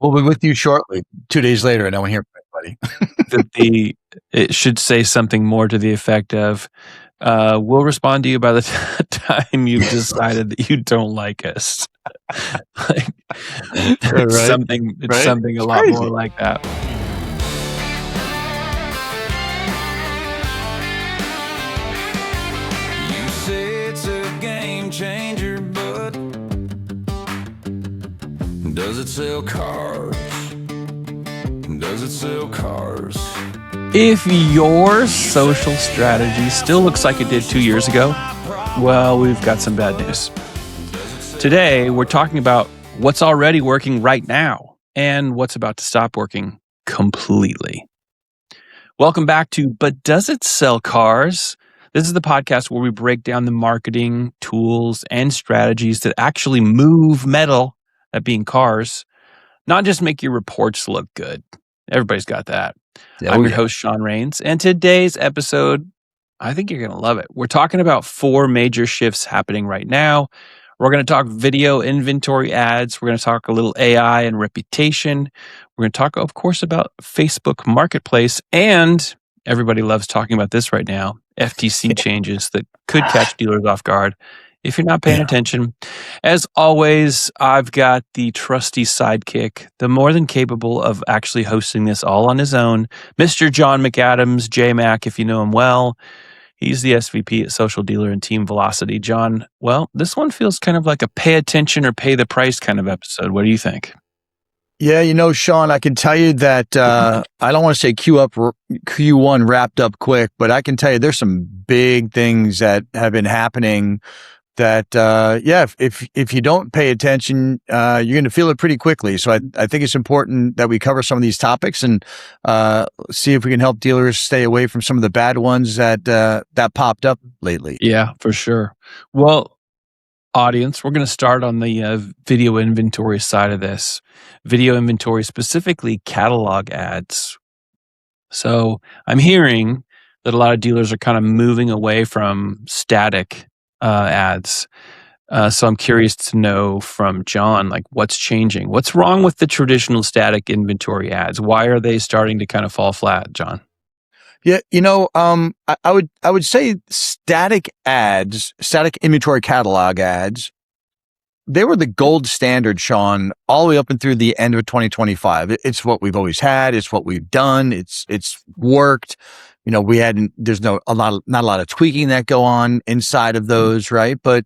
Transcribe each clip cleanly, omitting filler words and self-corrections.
We'll be with you shortly. 2 days later, and I won't hear from anybody. It should say something more to the effect of, we'll respond to you by the time you've decided that you don't like us. Like, Right. something a It's lot crazy. more like that. You say it's a game changer, but does it sell cars? Does it sell cars? If your social strategy still looks like it did 2 years ago, well, we've got some bad news. Today, we're talking about what's already working right now and what's about to stop working completely. Welcome back to But Does It Sell Cars? This is the podcast where we break down the marketing tools and strategies that actually move metal, that being cars, not just make your reports look good. Everybody's got that. I'm your host, Sean Rains, and today's episode, I think you're going to love it. We're talking about 4 major shifts happening right now. We're going to talk video inventory ads. We're going to talk a little AI and reputation. We're going to talk, of course, about Facebook Marketplace, and everybody loves talking about this right now, FTC changes that could catch dealers off guard if you're not paying attention. As always, I've got the trusty sidekick, the more than capable of actually hosting this all on his own, Mr. John McAdams, J-Mac, if you know him well. He's the SVP at Social Dealer and Team Velocity. John, well, this one feels kind of like a pay attention or pay the price kind of episode. What do you think? Yeah, Sean, I can tell you that I don't want to say Q1 wrapped up quick, but I can tell you there's some big things that have been happening that, if you don't pay attention, you're going to feel it pretty quickly. So I think it's important that we cover some of these topics and see if we can help dealers stay away from some of the bad ones that popped up lately. Yeah, for sure. Well, audience, we're going to start on the video inventory side of this. Video inventory, specifically catalog ads. So I'm hearing that a lot of dealers are kind of moving away from static ads. So I'm curious to know from John, like, what's changing? What's wrong with the traditional static inventory ads? Why are they starting to kind of fall flat, John? Yeah, I would say static ads, static inventory catalog ads, they were the gold standard, Sean, all the way up and through the end of 2025. It's what we've always had. It's what we've done. It's worked. There's not a lot of tweaking that go on inside of those, right? But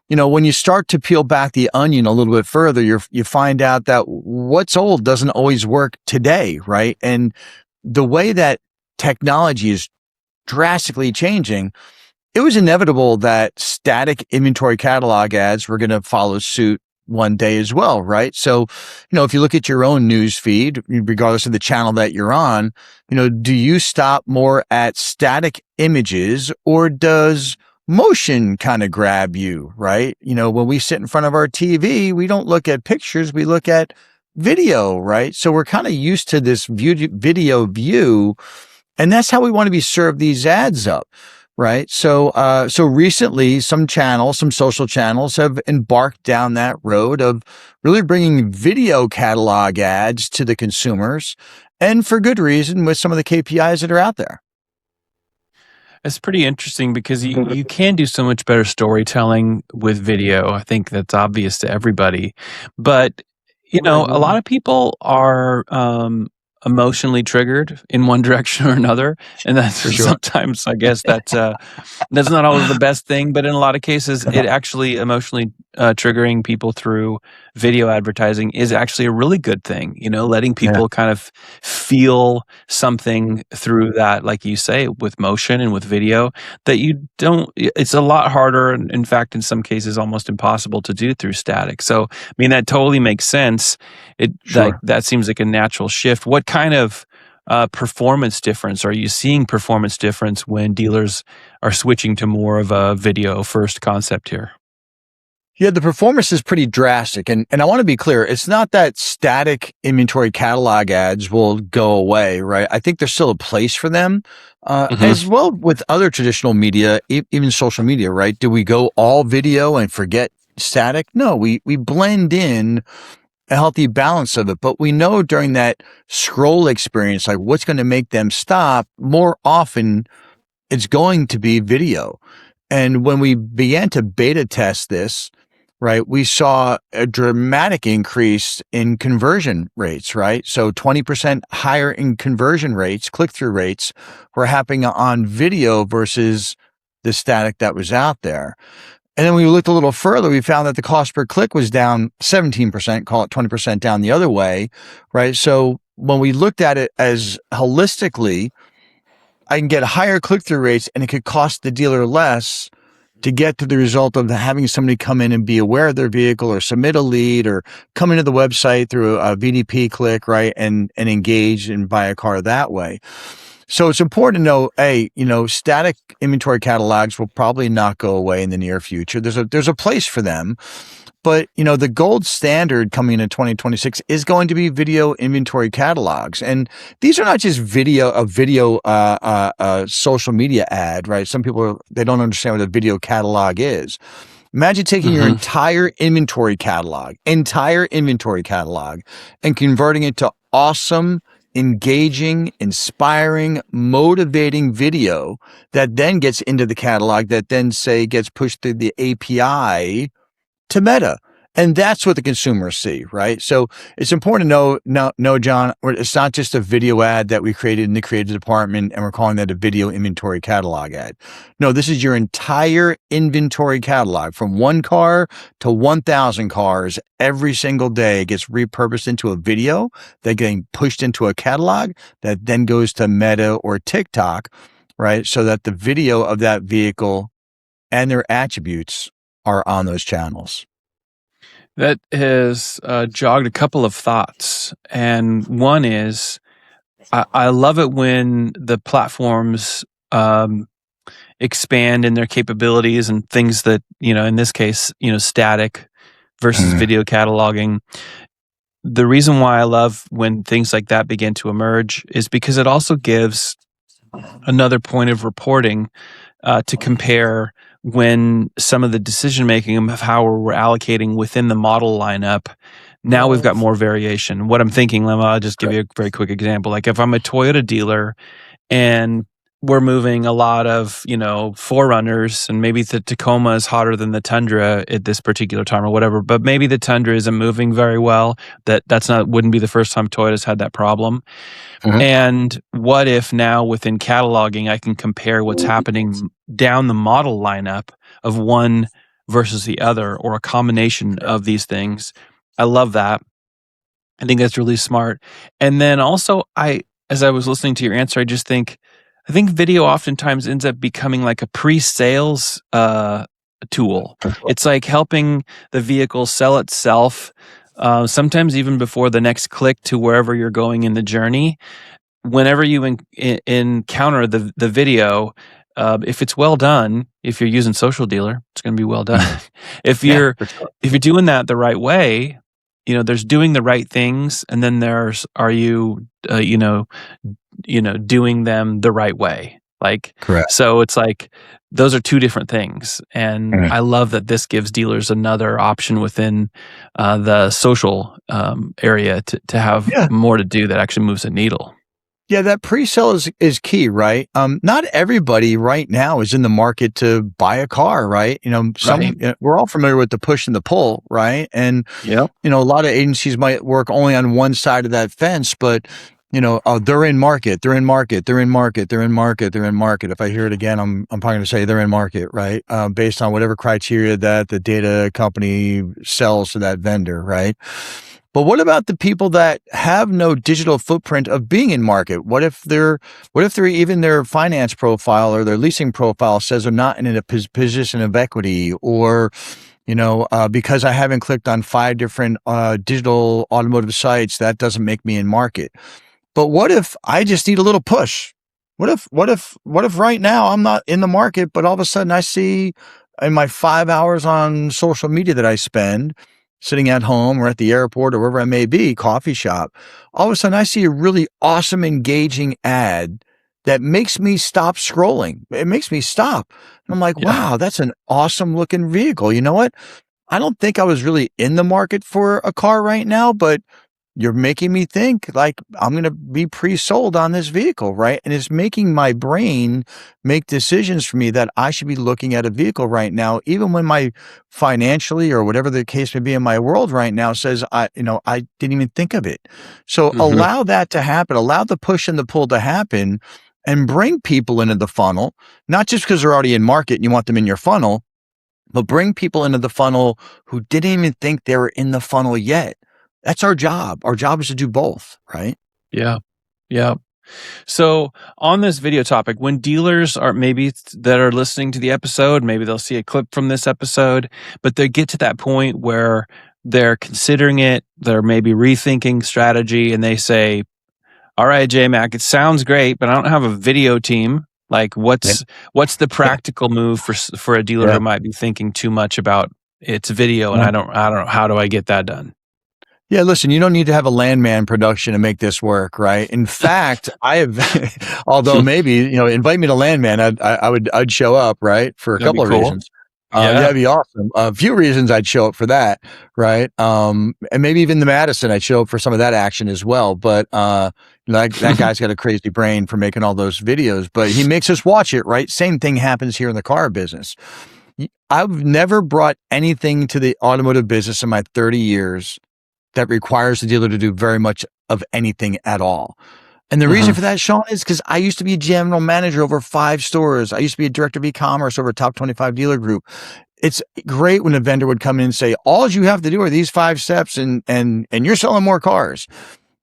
when you start to peel back the onion a little bit further, you find out that what's old doesn't always work today, right? And the way that technology is drastically changing, it was inevitable that static inventory catalog ads were going to follow suit one day as well, right? So, if you look at your own news feed, regardless of the channel that you're on, do you stop more at static images or does motion kind of grab you, right? When we sit in front of our TV, we don't look at pictures, we look at video, right? So we're kind of used to this video view, and that's how we want to be served these ads up. Right. So recently some social channels have embarked down that road of really bringing video catalog ads to the consumers, and for good reason with some of the KPIs that are out there. It's pretty interesting because you can do so much better storytelling with video. I think that's obvious to everybody, but a lot of people are, emotionally triggered in one direction or another, and that's sometimes, I guess, that's not always the best thing, but in a lot of cases, it actually emotionally triggering people through video advertising is actually a really good thing. Letting people kind of feel something through that, like you say, with motion and with video that you don't. It's a lot harder, and in fact, in some cases, almost impossible to do through static. So, I mean, that totally makes sense. That seems like a natural shift. What kind of performance difference are you seeing? Performance difference when dealers are switching to more of a video first concept here? Yeah, the performance is pretty drastic. And I want to be clear, it's not that static inventory catalog ads will go away, right? I think there's still a place for them, as well with other traditional media, even social media, right? Do we go all video and forget static? No, we blend in a healthy balance of it. But we know during that scroll experience, like what's going to make them stop more often, it's going to be video. And when we began to beta test this, right, we saw a dramatic increase in conversion rates, right? So 20% higher in conversion rates, click-through rates were happening on video versus the static that was out there. And then when we looked a little further, we found that the cost per click was down 17%, call it 20% down the other way, right? So when we looked at it as holistically, I can get higher click-through rates and it could cost the dealer less to get to the result of having somebody come in and be aware of their vehicle or submit a lead or come into the website through a VDP click, right? And engage and buy a car that way. So it's important to know, static inventory catalogs will probably not go away in the near future. There's a place for them, but the gold standard coming in 2026 is going to be video inventory catalogs. And these are not just a video social media ad, right? Some people, they don't understand what a video catalog is. Imagine taking your entire inventory catalog, and converting it to awesome, engaging, inspiring, motivating video that then gets into the catalog that then gets pushed through the API to Meta. And that's what the consumers see, right? So it's important to know, John, it's not just a video ad that we created in the creative department and we're calling that a video inventory catalog ad. No, this is your entire inventory catalog from 1 car to 1,000 cars every single day gets repurposed into a video. They're getting pushed into a catalog that then goes to Meta or TikTok, right? So that the video of that vehicle and their attributes are on those channels. That has jogged a couple of thoughts. And one is, I love it when the platforms expand in their capabilities and things that, in this case, static versus video cataloging. The reason why I love when things like that begin to emerge is because it also gives another point of reporting to compare when some of the decision making of how we're allocating within the model lineup. Now we've got more variation. What I'm thinking, Lemma, I'll just give you a very quick example. Like if I'm a Toyota dealer and we're moving a lot of, 4Runners, and maybe the Tacoma is hotter than the Tundra at this particular time or whatever, but maybe the Tundra isn't moving very well. Wouldn't be the first time Toyota's had that problem. And what if now within cataloging, I can compare what's happening down the model lineup of one versus the other, or a combination of these things? I love that. I think that's really smart. And then also, as I was listening to your answer, I think video oftentimes ends up becoming like a pre-sales tool. It's like helping the vehicle sell itself, sometimes even before the next click to wherever you're going in the journey. Whenever you encounter the video, if it's well done, if you're using SocialDealer, it's going to be well done. If you're doing that the right way, there's doing the right things, and then are you doing them the right way. Like, correct. So it's like, those are two different things. And I love that this gives dealers another option within the social area to have more to do that actually moves a needle. Yeah, that pre-sale is key, right? Not everybody right now is in the market to buy a car, right? We're all familiar with the push and the pull, right? And, a lot of agencies might work only on one side of that fence, but they're in market. If I hear it again, I'm probably going to say they're in market, right? Based on whatever criteria that the data company sells to that vendor, right? But what about the people that have no digital footprint of being in market? What if they're even their finance profile or their leasing profile says they're not in a position of equity, or because I haven't clicked on 5 different digital automotive sites, that doesn't make me in market. But what if I just need a little push? What if right now I'm not in the market, but all of a sudden I see in my 5 hours on social media that I spend sitting at home or at the airport or wherever I may be, coffee shop, all of a sudden I see a really awesome, engaging ad that makes me stop scrolling. It makes me stop. And I'm like, wow, that's an awesome looking vehicle. You know what? I don't think I was really in the market for a car right now, but you're making me think like I'm going to be pre-sold on this vehicle, right? And it's making my brain make decisions for me that I should be looking at a vehicle right now, even when my financially or whatever the case may be in my world right now says I didn't even think of it. So Mhm. allow that to happen, allow the push and the pull to happen and bring people into the funnel, not just because they're already in market and you want them in your funnel, but bring people into the funnel who didn't even think they were in the funnel yet. That's our job. Our job is to do both, right? Yeah. Yeah. So on this video topic, when dealers are maybe that are listening to the episode, maybe they'll see a clip from this episode, but they get to that point where they're considering it, they're maybe rethinking strategy, and they say, all right, J-Mac, it sounds great, but I don't have a video team. Like Yeah. what's the practical move for a dealer Yeah. who might be thinking too much about its video, and Yeah. I don't know, how do I get that done? Yeah, listen, you don't need to have a landman production to make this work, right? In fact, I have, although maybe, invite me to landman, I'd show up, right? For a That'd be couple of cool. reasons. Yeah, Yeah. that'd be awesome. A few reasons I'd show up for that, right? And maybe even the Madison, I'd show up for some of that action as well. But, that guy's got a crazy brain for making all those videos, but he makes us watch it, right? Same thing happens here in the car business. I've never brought anything to the automotive business in my 30 years that requires the dealer to do very much of anything at all. And the reason for that, Sean, is because I used to be a general manager over 5 stores. I used to be a director of e-commerce over a top 25 dealer group. It's great when a vendor would come in and say, all you have to do are these 5 steps and you're selling more cars.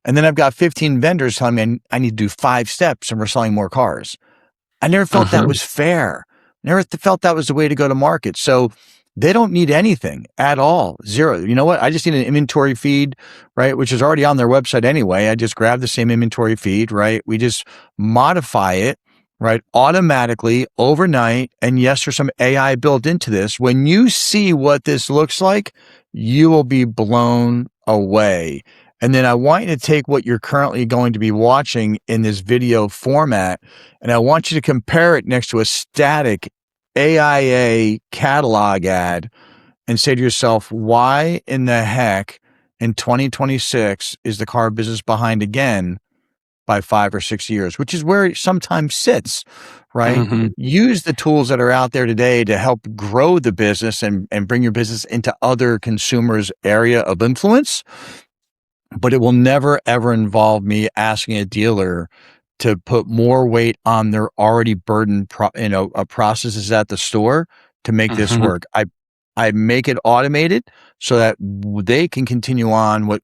And then I've got 15 vendors telling me I need to do 5 steps and we're selling more cars. I never felt that was fair. Never felt that was the way to go to market. So they don't need anything at all. Zero. You know what? I just need an inventory feed, right? Which is already on their website anyway. I just grab the same inventory feed, right? We just modify it, right? Automatically overnight. And yes, there's some AI built into this. When you see what this looks like, you will be blown away. And then I want you to take what you're currently going to be watching in this video format, and I want you to compare it next to a static AIA catalog ad and say to yourself, why in the heck in 2026 is the car business behind again by 5 or 6 years, which is where it sometimes sits, right? Use the tools that are out there today to help grow the business and bring your business into other consumers' area of influence. But it will never, ever involve me asking a dealer to put more weight on their already burdened processes at the store to make this work. I make it automated so that they can continue on what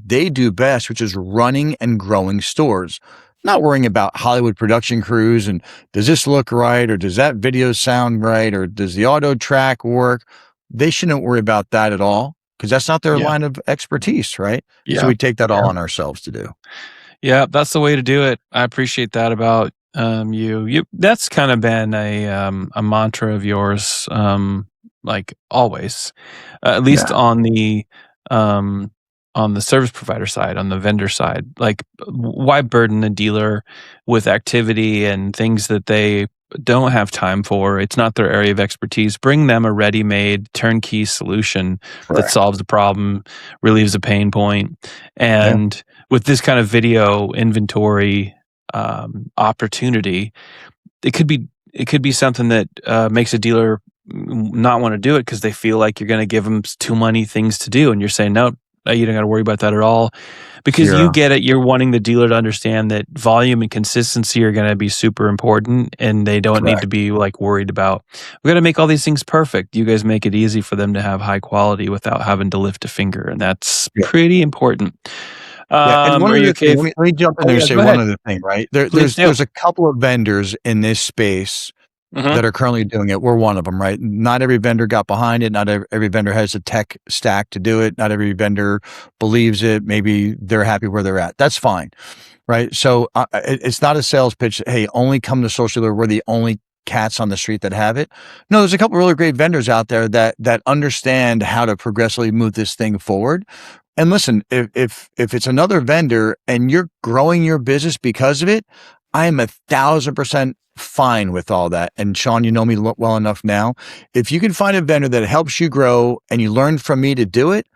they do best, which is running and growing stores. Not worrying about Hollywood production crews and does this look right, or does that video sound right, or does the auto track work? They shouldn't worry about that at all because that's not their Yeah. line of expertise, right? So Yeah. we take that all on ourselves to do. Yeah, that's the way to do it. I appreciate that about you. That's kind of been a mantra of yours, like always, at least on the service provider side, on the vendor side. Like, why burden the dealer with activity and things that they don't have time for? It's not their area of expertise. Bring them a ready-made turnkey solution that Correct. solves the problem, relieves a pain point, and with this kind of video inventory opportunity, it could be something that makes a dealer not want to do it because they feel like you're going to give them too many things to do, and you're saying no, you don't got to worry about that at all, because you get it. You're wanting the dealer to understand that volume and consistency are going to be super important, and they don't need to be like worried about, we got to make all these things perfect. You guys make it easy for them to have high quality without having to lift a finger, and that's pretty important. And one Are other you okay? thing, let me jump in there and say Go one ahead. other thing, right? Please do. There's a couple of vendors in this space that are currently doing it. We're one of them, right? Not every vendor got behind it. Not every vendor has a tech stack to do it. Not every vendor believes it. Maybe they're happy where they're at. That's fine, right? So it's not a sales pitch. Hey, only come to SOCIALDEALER. We're the only cats on the street that have it. No, there's a couple really great vendors out there that understand how to progressively move this thing forward. And listen, if it's another vendor and you're growing your business because of it, I am 1,000% fine with all that. And Sean, you know me well enough now. If you can find a vendor that helps you grow and you learn from me to do it,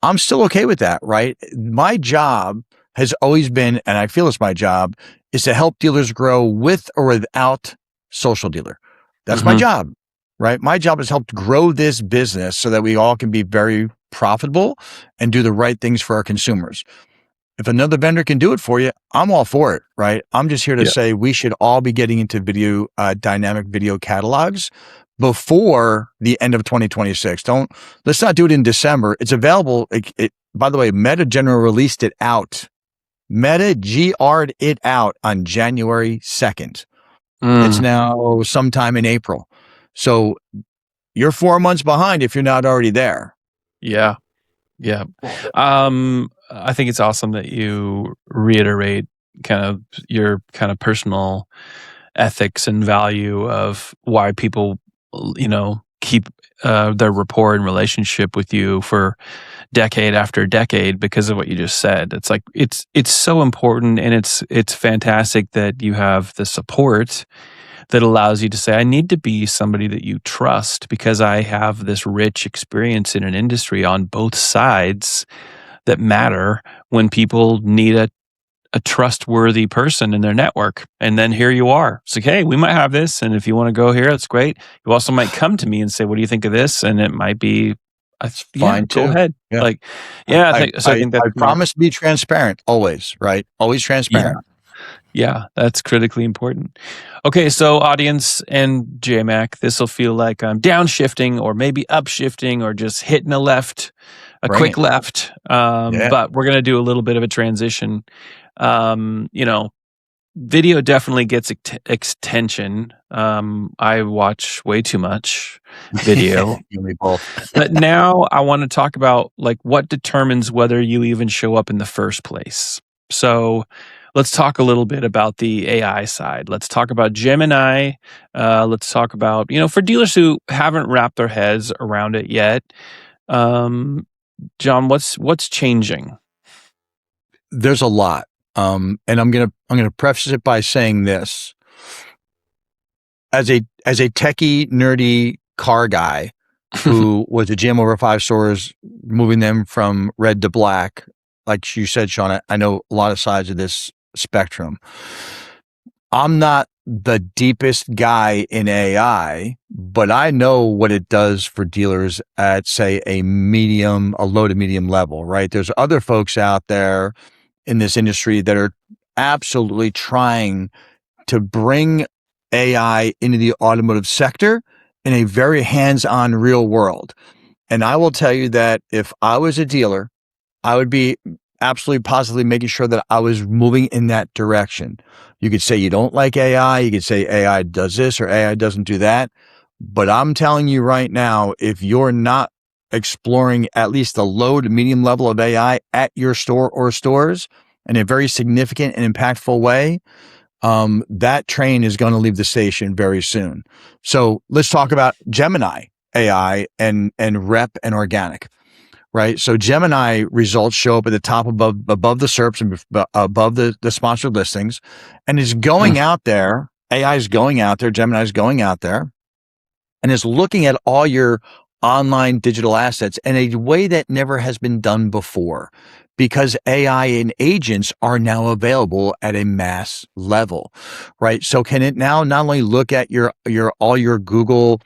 I'm still okay with that, right? My job has always been, and I feel it's my job, is to help dealers grow with or without Social Dealer. That's my job, right? My job is help grow this business so that we all can be very profitable and do the right things for our consumers. If another vendor can do it for you, I'm all for it, right? I'm just here to say we should all be getting into video, dynamic video catalogs before the end of 2026. Let's not do it in December. It's available. By the way, Meta General released it out. Meta GR'd it out on January 2nd. It's now sometime in April. So you're 4 months behind if you're not already there. Yeah. Yeah. I think it's awesome that you reiterate kind of your kind of personal ethics and value of why people, keep their rapport and relationship with you for decade after decade because of what you just said. It's like it's so important, and it's fantastic that you have the support that allows you to say, I need to be somebody that you trust because I have this rich experience in an industry on both sides that matter when people need a trustworthy person in their network. And then here you are. It's like, hey, we might have this. And if you want to go here, that's great. You also might come to me and say, what do you think of this? And it might be fine too. Go ahead. Yeah. I think that I promise to be transparent always, right? Always transparent. Yeah, that's critically important. Okay, so audience and JMac, this will feel like I'm downshifting or maybe upshifting or just hitting a quick left. But we're going to do a little bit of a transition. Video definitely gets attention. I watch way too much video. You and me both. But now I want to talk about like what determines whether you even show up in the first place. So let's talk a little bit about the AI side. Let's talk about Gemini. Let's talk about, for dealers who haven't wrapped their heads around it yet. John, what's changing? There's a lot. And I'm gonna preface it by saying this. As a techie, nerdy car guy who was a GM over 5 stores, moving them from red to black, like you said, Sean, I know a lot of sides of this spectrum. I'm not the deepest guy in AI, but I know what it does for dealers at, say, a low to medium level, right? There's other folks out there in this industry that are absolutely trying to bring AI into the automotive sector in a very hands-on real world. And I will tell you that if I was a dealer, I would be absolutely positively making sure that I was moving in that direction. You could say you don't like AI. You could say AI does this or AI doesn't do that. But I'm telling you right now, if you're not exploring at least the low to medium level of AI at your store or stores in a very significant and impactful way, that train is going to leave the station very soon. So let's talk about Gemini AI and rep and organic. Right. So Gemini results show up at the top above the SERPs and above the sponsored listings, and is going out there. AI is going out there. Gemini is going out there and is looking at all your online digital assets in a way that never has been done before, because AI and agents are now available at a mass level, right? So can it now not only look at all your Google,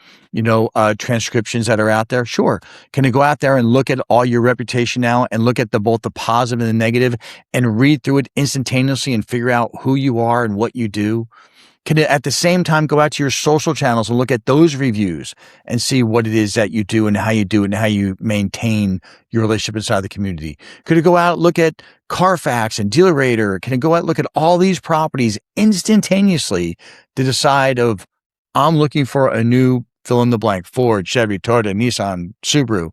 transcriptions that are out there? Sure. Can it go out there and look at all your reputation now and look at both the positive and the negative and read through it instantaneously and figure out who you are and what you do? Can it at the same time go out to your social channels and look at those reviews and see what it is that you do and how you do it and how you maintain your relationship inside the community? Could it go out and look at Carfax and DealerRater? Can it go out and look at all these properties instantaneously to decide of, I'm looking for a new fill in the blank, Ford, Chevy, Toyota, Nissan, Subaru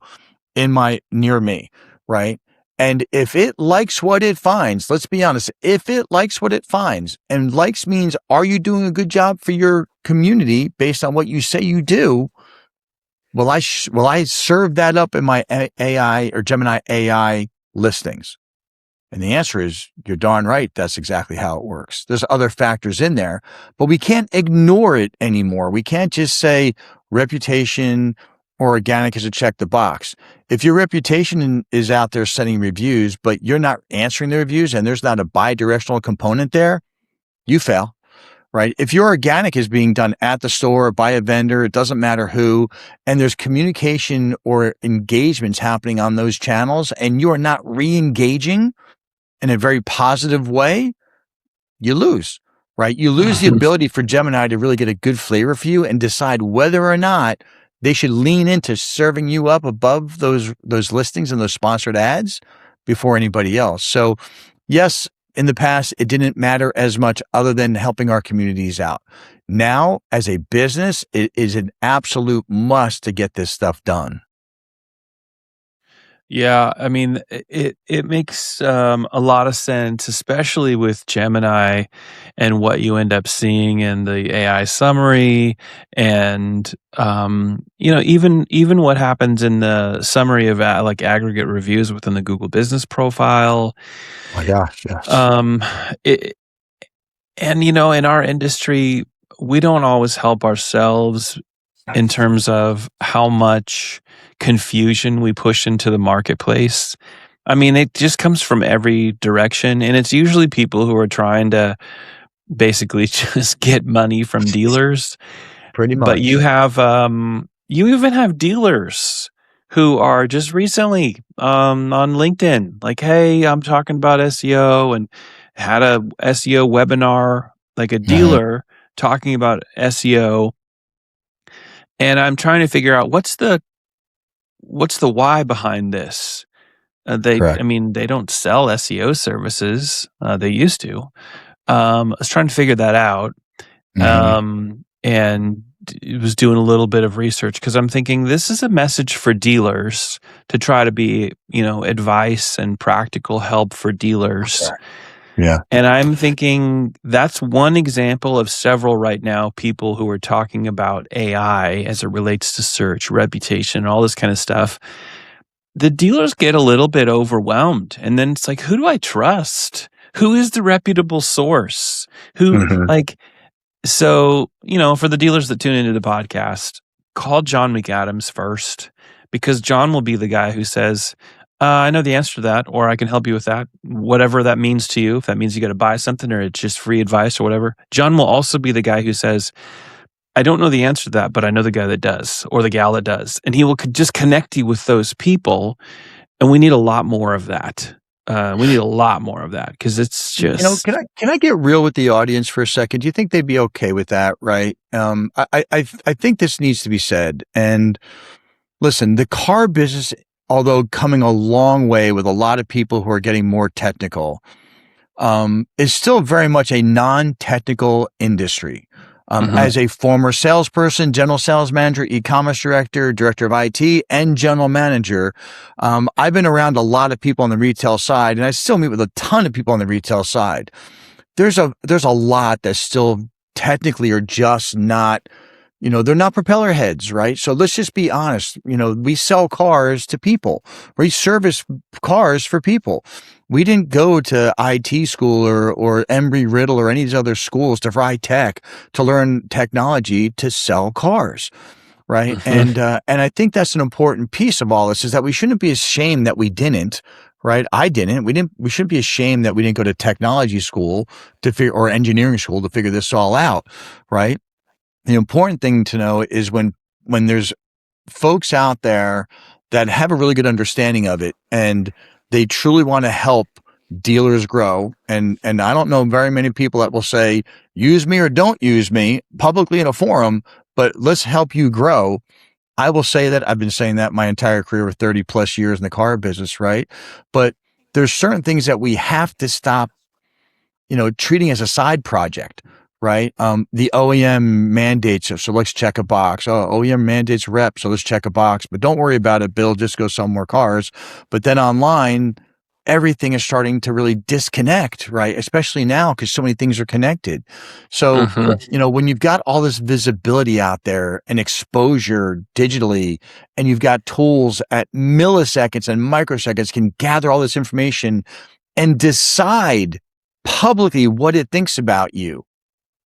near me, right? And if it likes what it finds, let's be honest, if it likes what it finds, and likes means, are you doing a good job for your community based on what you say you do? Will I serve that up in my AI or Gemini AI listings? And the answer is, you're darn right. That's exactly how it works. There's other factors in there, but we can't ignore it anymore. We can't just say reputation or organic is a check the box. If your reputation is out there sending reviews, but you're not answering the reviews and there's not a bi-directional component there, you fail, right? If your organic is being done at the store or by a vendor, it doesn't matter who, and there's communication or engagements happening on those channels and you're not re-engaging in a very positive way, you lose, right? You lose the ability for Gemini to really get a good flavor for you and decide whether or not they should lean into serving you up above those listings and those sponsored ads before anybody else. So yes, in the past, it didn't matter as much other than helping our communities out. Now, as a business, it is an absolute must to get this stuff done. Yeah, I mean, it makes a lot of sense, especially with Gemini and what you end up seeing in the AI summary, and even what happens in the summary of like aggregate reviews within the Google Business Profile. Oh my gosh, yes. In our industry, we don't always help ourselves in terms of how much confusion we push into the marketplace. I mean, it just comes from every direction, and it's usually people who are trying to basically just get money from dealers. Pretty much. But you have, you even have dealers who are just recently on LinkedIn, like, hey, I'm talking about SEO, and had a SEO webinar, like a dealer talking about SEO. And I'm trying to figure out what's the why behind this. They don't sell SEO services. They used to. I was trying to figure that out, and was doing a little bit of research because I'm thinking this is a message for dealers to try to be, advice and practical help for dealers. Okay. Yeah. And I'm thinking that's one example of several right now, people who are talking about AI as it relates to search, reputation, all this kind of stuff. The dealers get a little bit overwhelmed. And then it's like, who do I trust? Who is the reputable source? So, for the dealers that tune into the podcast, call John McAdams first, because John will be the guy who says, I know the answer to that, or I can help you with that, whatever that means to you. If that means you got to buy something or it's just free advice or whatever. John will also be the guy who says, I don't know the answer to that, but I know the guy that does, or the gal that does. And he will just connect you with those people. And we need a lot more of that. Because it's just, can I get real with the audience for a second? Do you think they'd be okay with that? Right. I think this needs to be said. And listen, the car business, although coming a long way with a lot of people who are getting more technical, is still very much a non-technical industry. As a former salesperson, general sales manager, e-commerce director, director of IT, and general manager, I've been around a lot of people on the retail side, and I still meet with a ton of people on the retail side. There's a lot that still technically are just not, they're not propeller heads, right? So let's just be honest. We sell cars to people. We service cars for people. We didn't go to IT school or Embry-Riddle or any of these other schools to fry tech to learn technology to sell cars, right? And I think that's an important piece of all this, is that we shouldn't be ashamed that we didn't, right? I didn't. We shouldn't be ashamed that we didn't go to technology school or engineering school to figure this all out, right? The important thing to know is when there's folks out there that have a really good understanding of it and they truly want to help dealers grow. And I don't know very many people that will say, use me or don't use me publicly in a forum, but let's help you grow. I will say that I've been saying that my entire career with 30 plus years in the car business, right? But there's certain things that we have to stop, treating as a side project. Right. The OEM mandates. So let's check a box. Oh, OEM mandates rep. So let's check a box, but don't worry about it. Bill, just go sell more cars. But then online, everything is starting to really disconnect, right? Especially now, because so many things are connected. So, when you've got all this visibility out there and exposure digitally, and you've got tools at milliseconds and microseconds can gather all this information and decide publicly what it thinks about you.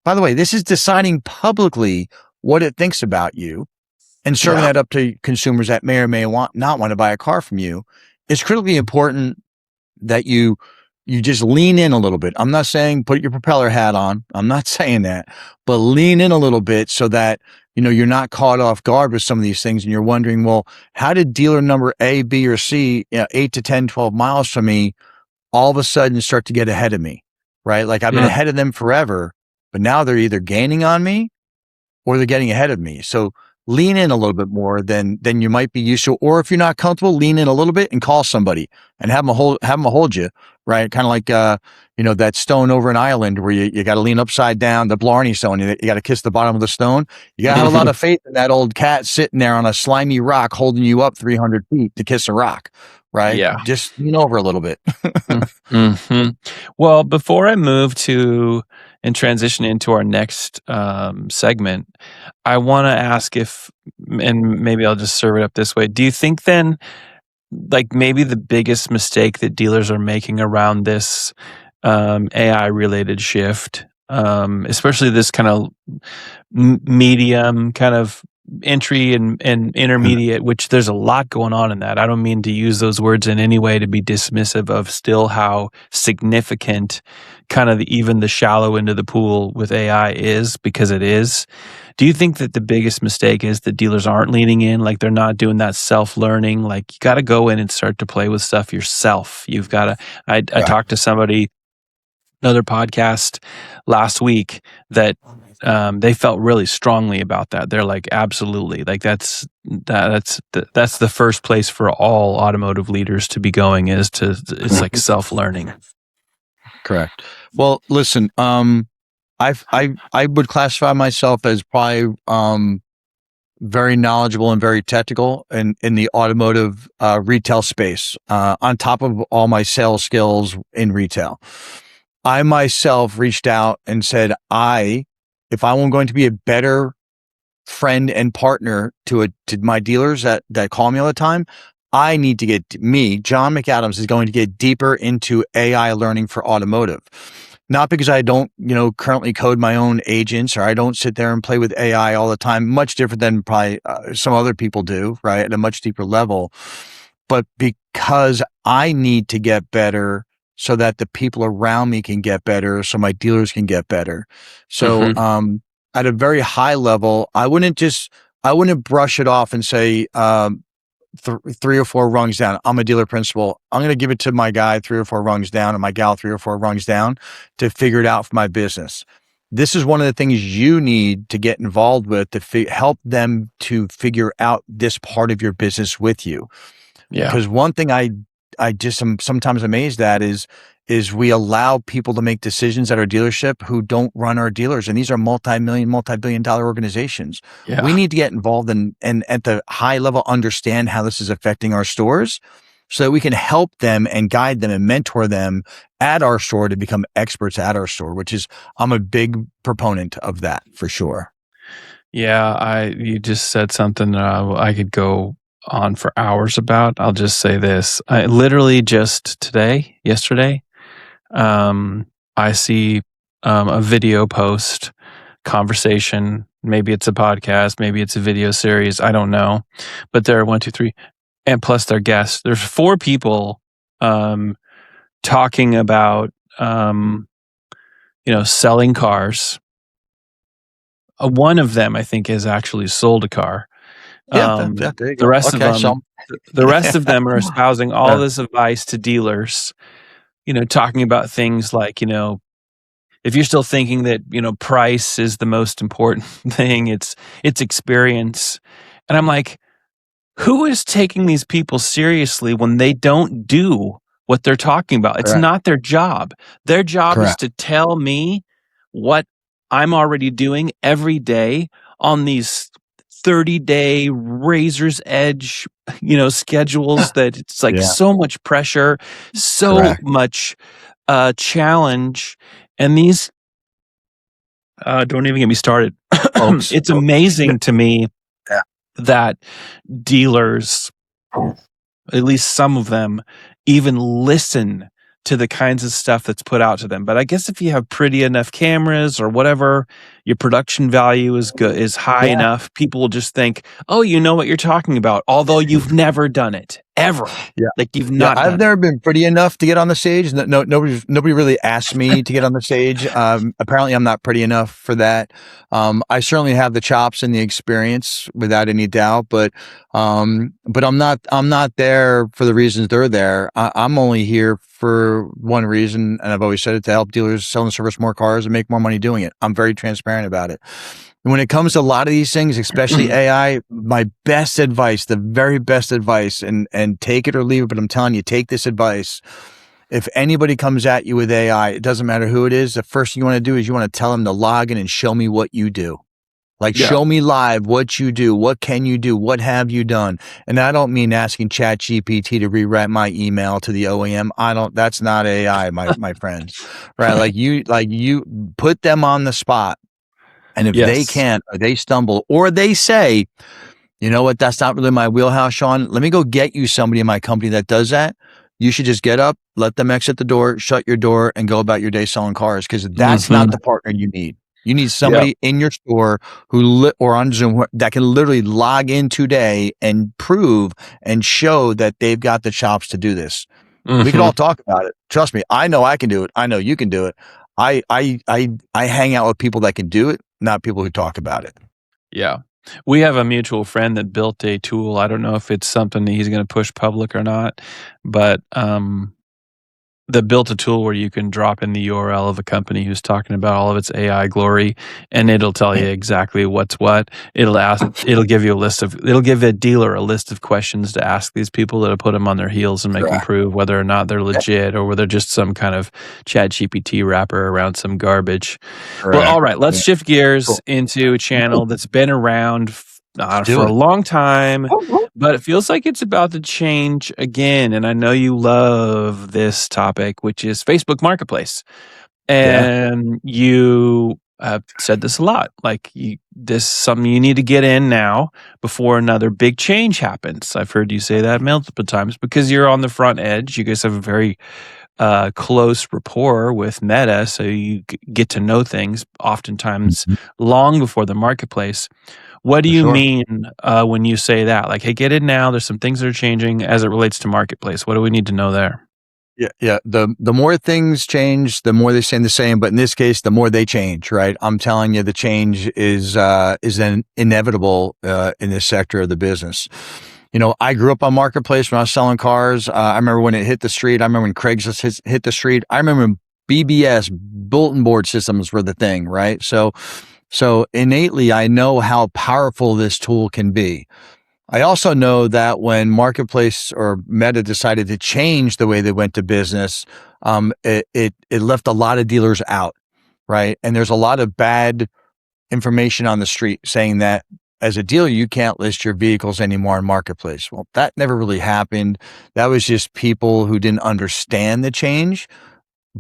By the way, this is deciding publicly what it thinks about you and serving that up to consumers that may or may not want to buy a car from you. It's critically important that you just lean in a little bit. I'm not saying put your propeller hat on. I'm not saying that, but lean in a little bit so that, you're not caught off guard with some of these things and you're wondering, well, how did dealer number A, B, or C, 8 to 10, 12 miles from me all of a sudden start to get ahead of me, right? Like I've been ahead of them forever, but now they're either gaining on me or they're getting ahead of me. So lean in a little bit more than you might be used to. Or if you're not comfortable, lean in a little bit and call somebody and have them hold you, right? Kind of like, that stone over an island where you got to lean upside down, the Blarney Stone, you got to kiss the bottom of the stone. You got to have a lot of faith in that old cat sitting there on a slimy rock, holding you up 300 feet to kiss a rock, right? Yeah. Just lean over a little bit. Mm-hmm. Well, before I move to and transition into our next segment, I want to ask and maybe I'll just serve it up this way. Do you think then, like maybe the biggest mistake that dealers are making around this AI related shift, especially this kind of medium kind of entry and intermediate, which there's a lot going on in that. I don't mean to use those words in any way to be dismissive of still how significant kind of even the shallow end of the pool with AI is, because it is. Do you think that the biggest mistake is that dealers aren't leaning in, like they're not doing that self-learning? Like you got to go in and start to play with stuff yourself. You've got to, I talked to somebody, another podcast last week that they felt really strongly about that. They're like, absolutely. Like that's the first place for all automotive leaders to be going it's like self-learning. Correct. Well, listen, I would classify myself as probably very knowledgeable and very technical in the automotive retail space, on top of all my sales skills in retail. I myself reached out and said, if I'm going to be a better friend and partner to my dealers that call me all the time, I need to John McAdams is going to get deeper into AI learning for automotive. Not because I don't, currently code my own agents or I don't sit there and play with AI all the time, much different than probably some other people do, right? At a much deeper level, but because I need to get better so that the people around me can get better, so my dealers can get better. So, at a very high level, I wouldn't brush it off and say, 3 or 4 rungs down, I'm a dealer principal. I'm going to give it to my guy 3 or 4 rungs down and my gal 3 or 4 rungs down to figure it out for my business. This is one of the things you need to get involved with to help them to figure out this part of your business with you. Yeah. Because one thing I just am sometimes amazed at is we allow people to make decisions at our dealership who don't run our dealers. And these are multi-billion dollar organizations. Yeah. We need to get involved and at the high level understand how this is affecting our stores so that we can help them and guide them and mentor them at our store to become experts at our store, I'm a big proponent of that for sure. Yeah, you just said something I could go on for hours about. I'll just say this. I literally just yesterday, I see a video post, conversation. Maybe it's a podcast, maybe it's a video series. I don't know. But there are 1, 2, 3, and plus their guests. There's 4 people talking about selling cars. One of them, I think, has actually sold a car. The rest of them are espousing all this advice to dealers, talking about things like, if you're still thinking that, price is the most important thing, it's experience. And I'm like, who is taking these people seriously when they don't do what they're talking about? It's not their job. Their job is to tell me what I'm already doing every day on these 30-day razor's edge, schedules that it's like so much pressure, so much challenge. And these, don't even get me started. It's amazing to me that dealers, at least some of them, even listen to the kinds of stuff that's put out to them. But I guess if you have pretty enough cameras or whatever, your production value is high Yeah. enough, people will just think, oh, you know what you're talking about, although you've never done it ever. Yeah. Like you've Yeah, not I've done never been pretty enough to get on the stage. Nobody really asked me to get on the stage. Apparently, I'm not pretty enough for that. I certainly have the chops and the experience, without any doubt. But I'm not there for the reasons they're there. I'm only here for one reason, and I've always said it: to help dealers sell and service more cars and make more money doing it. I'm very transparent about it. When it comes to a lot of these things, especially AI, my best advice, the very best advice, and take it or leave it, but I'm telling you, take this advice. If anybody comes at you with AI, it doesn't matter who it is, the first thing you want to do is you want to tell them to log in and show me what you do. Like, show me live what you do. What can you do? What have you done? And I don't mean asking ChatGPT to rewrite my email to the OEM. That's not AI, my friends, right? Like you put them on the spot. And if they can't, or they stumble, or they say, you know what, that's not really my wheelhouse, Sean, let me go get you somebody in my company that does that. You should just get up, let them exit the door, shut your door, and go about your day selling cars, because that's not the partner you need. You need somebody in your store or on Zoom that can literally log in today and prove and show that they've got the chops to do this. We can all talk about it. Trust me, I know I can do it. I know you can do it. I hang out with people that can do it, not people who talk about it. Yeah. We have a mutual friend that built a tool. I don't know if it's something that he's going to push public or not, but that built a tool where you can drop in the URL of a company who's talking about all of its AI glory, and it'll tell you exactly what's what. It'll give a dealer a list of questions to ask these people that'll put them on their heels and make them prove whether or not they're legit or whether just some kind of ChatGPT wrapper around some garbage. Well, all right, let's shift gears into a channel that's been around for a long time, but it feels like it's about to change again. And I know you love this topic, which is Facebook Marketplace. And you have said this a lot, like this is something you need to get in now before another big change happens. I've heard you say that multiple times because you're on the front edge. You guys have a very close rapport with Meta, so you get to know things oftentimes long before the marketplace. What do you mean when you say that? Like, hey, get in now. There's some things that are changing as it relates to marketplace. What do we need to know there? Yeah. The more things change, the more they stay the same. But in this case, the more they change, right? I'm telling you, the change is inevitable in this sector of the business. You know, I grew up on marketplace when I was selling cars. I remember when it hit the street. I remember when Craigslist hit the street. I remember when BBS, bulletin board systems, were the thing, right? So innately, I know how powerful this tool can be. I also know that when Marketplace or Meta decided to change the way they went to business, it left a lot of dealers out, right? And there's a lot of bad information on the street saying that as a dealer, you can't list your vehicles anymore on Marketplace. Well, that never really happened. That was just people who didn't understand the change,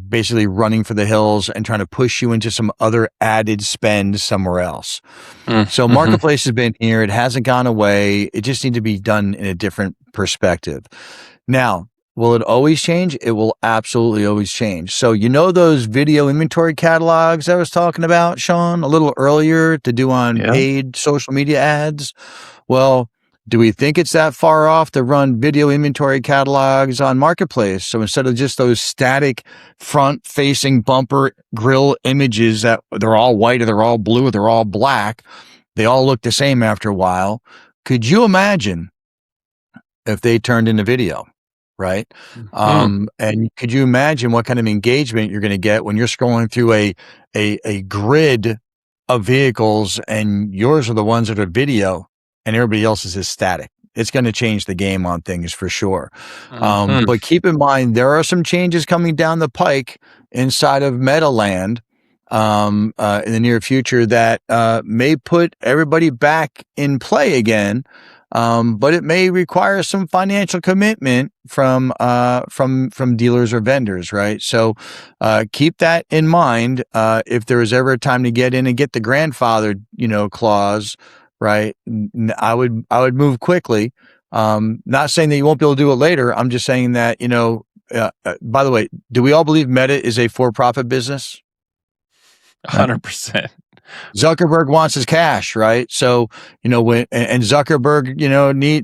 basically running for the hills and trying to push you into some other added spend somewhere else. So Marketplace has been here. It hasn't gone away. It just needs to be done in a different perspective. Now, will it always change? It will absolutely always change. So, you know, those video inventory catalogs I was talking about, Sean, a little earlier to do on paid social media ads? Well, do we think it's that far off to run video inventory catalogs on Marketplace? So instead of just those static front-facing bumper grill images that they're all white or they're all blue or they're all black, they all look the same after a while. Could you imagine if they turned into video, right? And could you imagine what kind of engagement you're going to get when you're scrolling through a grid of vehicles and yours are the ones that are video and everybody else's is static? It's going to change the game on things for sure. But keep in mind, there are some changes coming down the pike inside of Metaland in the near future that may put everybody back in play again. But it may require some financial commitment from dealers or vendors, right? So keep that in mind. If there was ever a time to get in and get the grandfather, clause, right? I would move quickly. Not saying that you won't be able to do it later. I'm just saying that, by the way, do we all believe Meta is a for-profit business? 100%. Zuckerberg wants his cash, right? So, and Zuckerberg,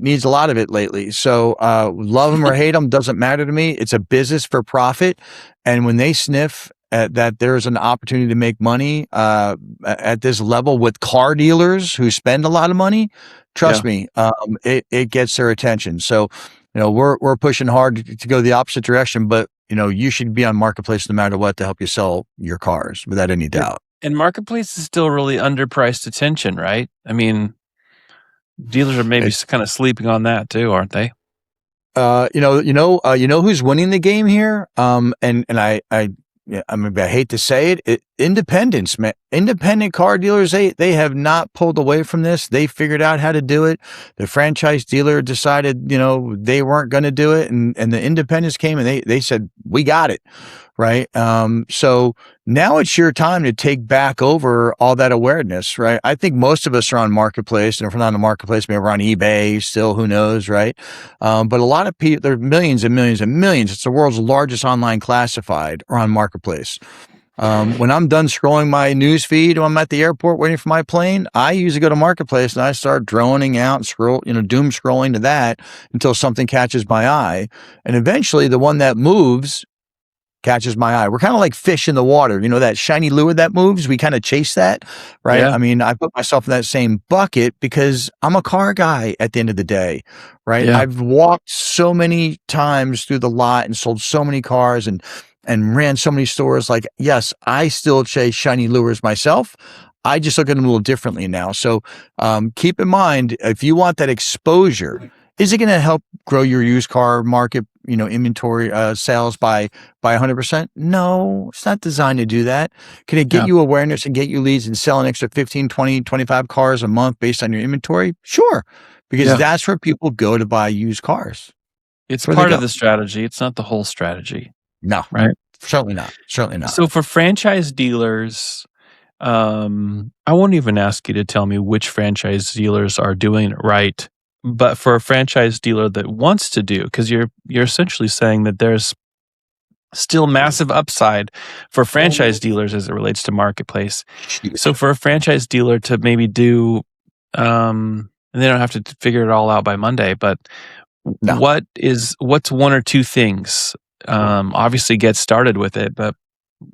needs a lot of it lately. So, love him or hate him doesn't matter to me. It's a business for profit. And when they sniff at that there's an opportunity to make money, at this level with car dealers who spend a lot of money, trust me, it gets their attention. So, we're pushing hard to go the opposite direction, but you should be on Marketplace no matter what to help you sell your cars without any doubt. And Marketplace is still really underpriced attention, right? I mean, dealers are maybe kind of sleeping on that too, aren't they? Who's winning the game here? I hate to say it, independents, man. Independent car dealers, they have not pulled away from this. They figured out how to do it. The franchise dealer decided, they weren't going to do it, and the independents came and they said, we got it, right? So now it's your time to take back over all that awareness, right? I think most of us are on Marketplace, and if we're not on the Marketplace, maybe we're on eBay still, who knows, right? But a lot of people, there are millions and millions and millions. It's the world's largest online classified are on Marketplace. When I'm done scrolling my news feed, when I'm at the airport waiting for my plane, I usually go to Marketplace and I start droning out and doom scrolling to that until something catches my eye. And eventually the one that moves catches my eye. We're kind of like fish in the water. That shiny lure that moves, we kind of chase that, right? Yeah. I mean, I put myself in that same bucket because I'm a car guy at the end of the day, right? Yeah. I've walked so many times through the lot and sold so many cars and ran so many stores. Like, yes, I still chase shiny lures myself. I just look at them a little differently now. So keep in mind, if you want that exposure, is it going to help grow your used car market, inventory sales by 100%? No, it's not designed to do that. Can it get you awareness and get you leads and sell an extra 15, 20, 25 cars a month based on your inventory? Sure, because that's where people go to buy used cars. It's part of the strategy. It's not the whole strategy. No, right? Certainly not. Certainly not. So for franchise dealers, I won't even ask you to tell me which franchise dealers are doing it right. But for a franchise dealer that wants to do, because you're essentially saying that there's still massive upside for franchise dealers as it relates to Marketplace. So for a franchise dealer to maybe do, and they don't have to figure it all out by Monday, but what's one or two things? Obviously get started with it, but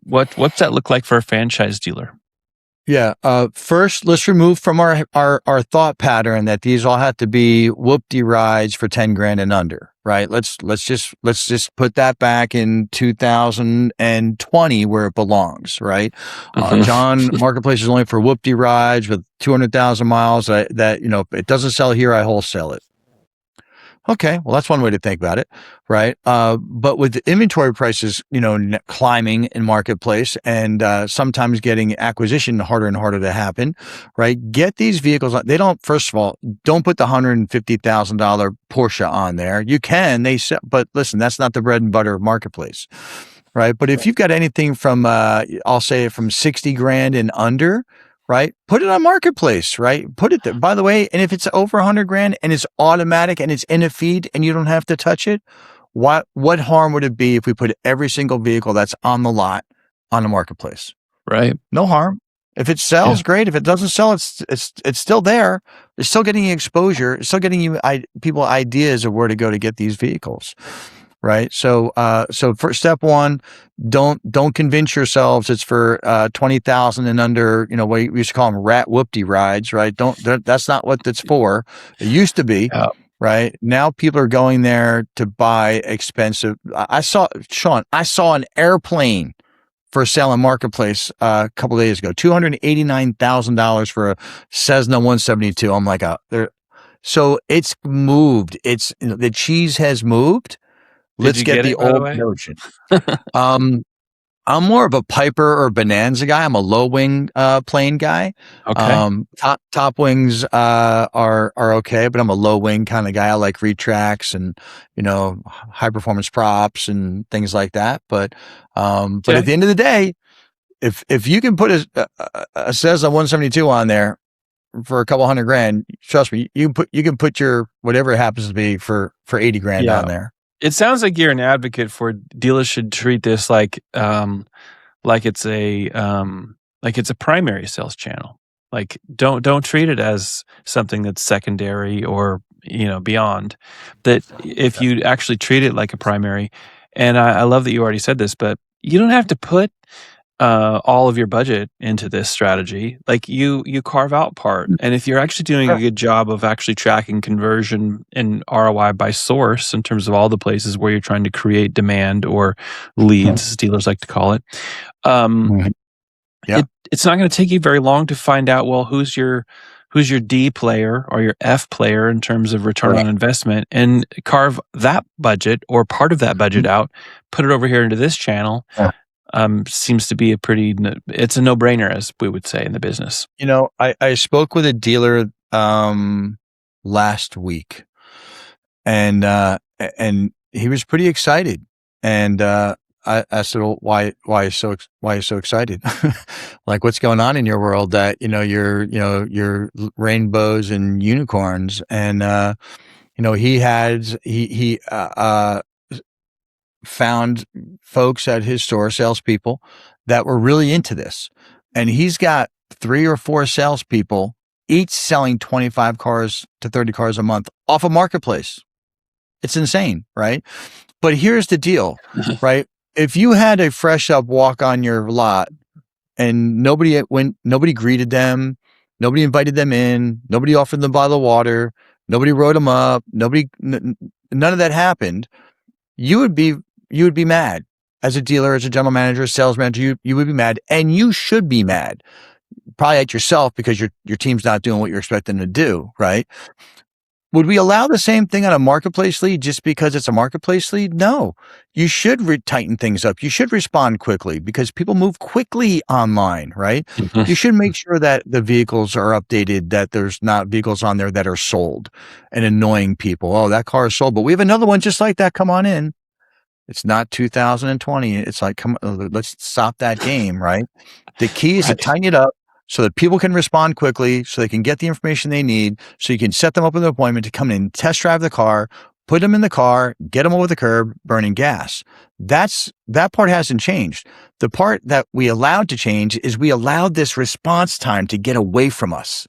what's that look like for a franchise dealer? Yeah. First, let's remove from our thought pattern that these all have to be whoop-de rides for 10 grand and under, right? Let's just put that back in 2020 where it belongs, right? John, Marketplace is only for whoop-de rides with 200,000 miles that, if it doesn't sell here, I wholesale it. Okay, well, that's one way to think about it, right? But with the inventory prices, climbing in Marketplace and sometimes getting acquisition harder and harder to happen, right? Get these vehicles. First of all, don't put the $150,000 Porsche on there. You can, but listen, that's not the bread and butter of Marketplace, right? But if you've got anything from, I'll say from 60 grand and under, right? Put it on Marketplace, right? Put it there. By the way, and if it's over 100 grand and it's automatic and it's in a feed and you don't have to touch it, what harm would it be if we put every single vehicle that's on the lot on the Marketplace? Right. No harm. If it sells, great. If it doesn't sell, it's still there. It's still getting you exposure. It's still getting you people ideas of where to go to get these vehicles. Right. So for step one, don't convince yourselves it's for 20,000 and under, what we used to call them rat whoop-de rides, right? That's not what that's for. It used to be, right? Now people are going there to buy expensive. I saw an airplane for sale on Marketplace a couple of days ago, $289,000 for a Cessna 172. I'm like, so it's moved. It's the cheese has moved. Let's get the old notion. I'm more of a Piper or Bonanza guy. I'm a low wing plane guy. Okay. Top wings are okay, but I'm a low wing kind of guy. I like retracts and high performance props and things like that. But at the end of the day, if you can put a Cessna 172 on there for a couple $100 grand, trust me, you can put your whatever it happens to be for 80 grand on there. It sounds like you're an advocate for dealers should treat this like it's a primary sales channel. Like don't treat it as something that's secondary or beyond. That if you actually treat it like a primary, and I love that you already said this, but you don't have to put all of your budget into this strategy. Like you carve out part, and if you're actually doing a good job of actually tracking conversion and ROI by source in terms of all the places where you're trying to create demand or leads, as dealers like to call it, it's not going to take you very long to find out, well, who's your D player or your F player in terms of return on investment, and carve that budget or part of that budget out, put it over here into this channel. Seems to be it's a no-brainer, as we would say in the business. I spoke with a dealer last week, and he was pretty excited. And I said, well, why are you so excited? Like, what's going on in your world that you're rainbows and unicorns? And he found folks at his store, salespeople, that were really into this. And he's got 3 or 4 salespeople, each selling 25 cars to 30 cars a month off a marketplace. It's insane, right? But here's the deal, right? If you had a fresh up walk on your lot and nobody greeted them, nobody invited them in, nobody offered them a bottle of water, nobody wrote them up, none of that happened, you would be mad. As a dealer, as a general manager, a sales manager, you would be mad, and you should be mad. Probably at yourself because your team's not doing what you're expecting to do, right? Would we allow the same thing on a marketplace lead just because it's a marketplace lead? No. You should tighten things up. You should respond quickly because people move quickly online, right? You should make sure that the vehicles are updated, that there's not vehicles on there that are sold and annoying people. Oh, that car is sold, but we have another one just like that. Come on in. It's not 2020. It's like, come on, let's stop that game, right? The key is to tighten it up so that people can respond quickly, so they can get the information they need, so you can set them up with an appointment to come in and test drive the car, put them in the car, get them over the curb, burning gas. That part hasn't changed. The part that we allowed to change is we allowed this response time to get away from us.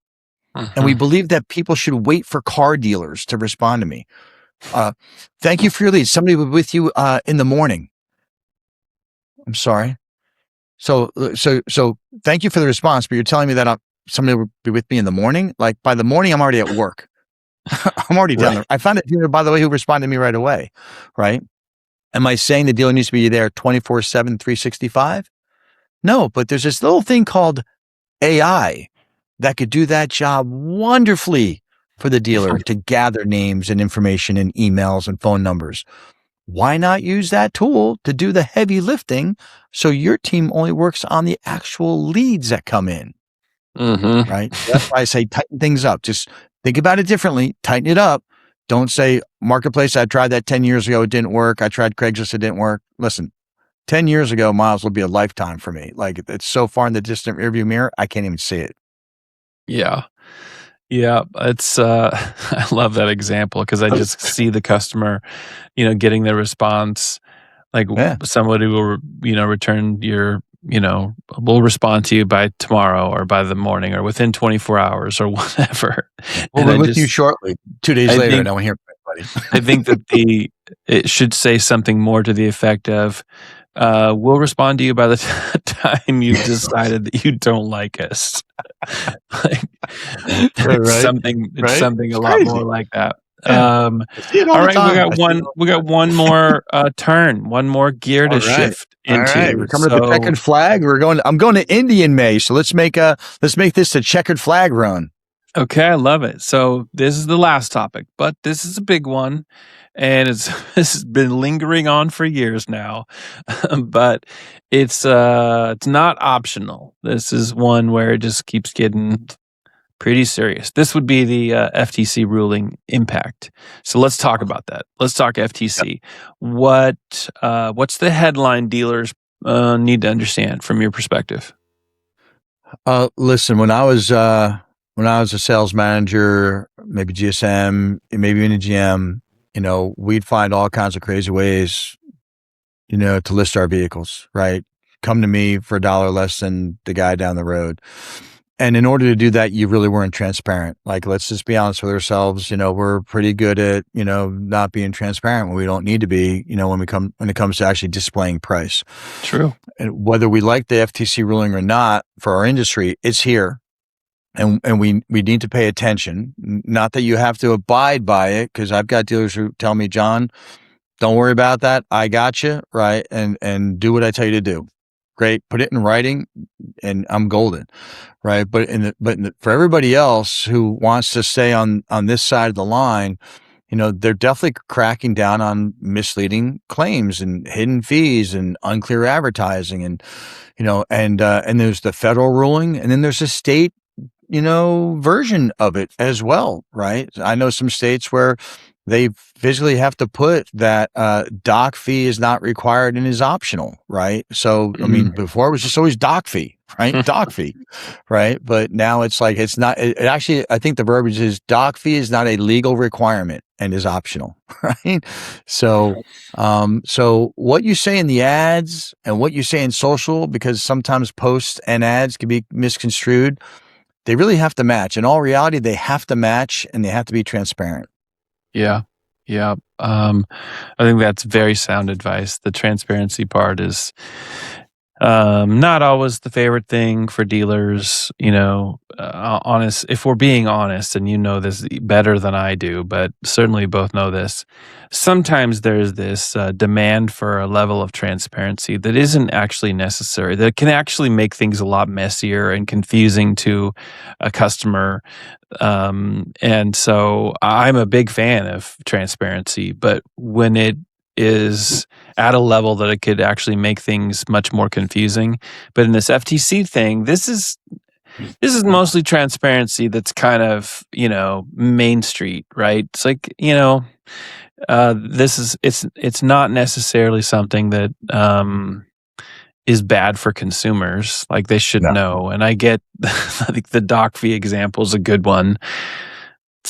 And we believe that people should wait for car dealers to respond to me. Thank you for your lead. Somebody was with you in the morning. I'm sorry. So thank you for the response, but you're telling me that somebody will be with me in the morning? Like, by the morning, I'm already at work. I'm already done. I found a dealer, by the way, who responded to me right away, right? Am I saying the dealer needs to be there 24/7, 365? No, but there's this little thing called AI that could do that job wonderfully for the dealer to gather names and information and emails and phone numbers. Why not use that tool to do the heavy lifting so your team only works on the actual leads that come in? Right? That's why I say tighten things up. Just think about it differently. Tighten it up. Don't say, marketplace, I tried that 10 years ago. It didn't work. I tried Craigslist. It didn't work. Listen, 10 years ago, Miles, will be a lifetime for me. Like, it's so far in the distant rearview mirror, I can't even see it. Yeah. Yeah, it's I love that example because I just see the customer, getting the response. Like, somebody will, return your, will respond to you by tomorrow or by the morning or within 24 hours or whatever. We'll be with you shortly. 2 days later, I don't hear from anybody. I think that it should say something more to the effect of, we'll respond to you by the time you've decided that you don't like us. Something a lot more like that. All right, we got one more turn, one more gear to shift into. All right, we're coming to the checkered flag. I'm going to Indy in May, so let's make this a checkered flag run. Okay, I love it. So this is the last topic, but this is a big one. And this has been lingering on for years now, but it's not optional. This is one where it just keeps getting pretty serious. This would be the FTC ruling impact. So let's talk about that. Let's talk FTC. What's the headline dealers need to understand from your perspective? Listen, when I was a sales manager, maybe GSM, maybe even a GM, we'd find all kinds of crazy ways, to list our vehicles, right? Come to me for $1 less than the guy down the road. And in order to do that, you really weren't transparent. Like, let's just be honest with ourselves. We're pretty good at, not being transparent when we don't need to be, when it comes to actually displaying price. True. And whether we like the FTC ruling or not, for our industry, it's here. And we need to pay attention. Not that you have to abide by it, because I've got dealers who tell me, John, don't worry about that. I got you, right? And do what I tell you to do. Great. Put it in writing and I'm golden, right? But for everybody else who wants to stay on this side of the line, they're definitely cracking down on misleading claims and hidden fees and unclear advertising and there's the federal ruling and then there's a state, version of it as well, right? I know some states where they physically have to put that doc fee is not required and is optional, right? So, I mean, before it was just always doc fee, right? Doc fee, right? But now it's like, it's not, it actually, I think the verbiage is doc fee is not a legal requirement and is optional, right? So, so what you say in the ads and what you say in social, because sometimes posts and ads can be misconstrued, they really have to match. In all reality, they have to match and they have to be transparent. Yeah. Yeah. I think that's very sound advice. The transparency part is not always the favorite thing for dealers, honest. If we're being honest, and this better than I do, but certainly both know this, sometimes there's this demand for a level of transparency that isn't actually necessary, that can actually make things a lot messier and confusing to a customer. And so I'm a big fan of transparency, but when it is at a level that it could actually make things much more confusing. But in this FTC thing, this is mostly transparency that's kind of, Main Street, right? It's like, it's not necessarily something that is bad for consumers. Like, they should know. And I get, I think the doc fee example is a good one.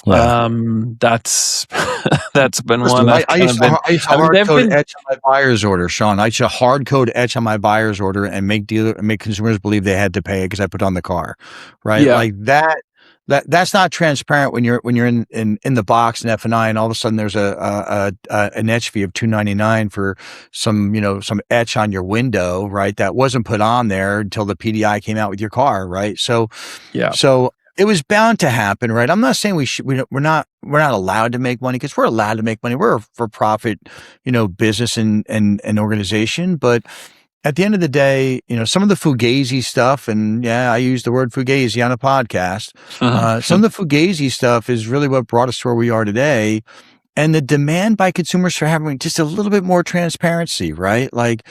Yeah. That's been Listen, one. I used to hard code etch on my buyer's order, Sean. I used to hard code etch on my buyer's order and make consumers believe they had to pay it because I put on the car, right? Yeah. Like that's not transparent when you're in the box in F&I and all of a sudden there's an etch fee of $2.99 for some etch on your window, right? That wasn't put on there until the PDI came out with your car, right? So yeah. So it was bound to happen, right? I'm not saying we're not allowed to make money, because we're allowed to make money. We're a for-profit, business and organization. But at the end of the day, some of the fugazi stuff, and yeah, I use the word fugazi on a podcast. Some of the fugazi stuff is really what brought us to where we are today. And the demand by consumers for having just a little bit more transparency, right? Like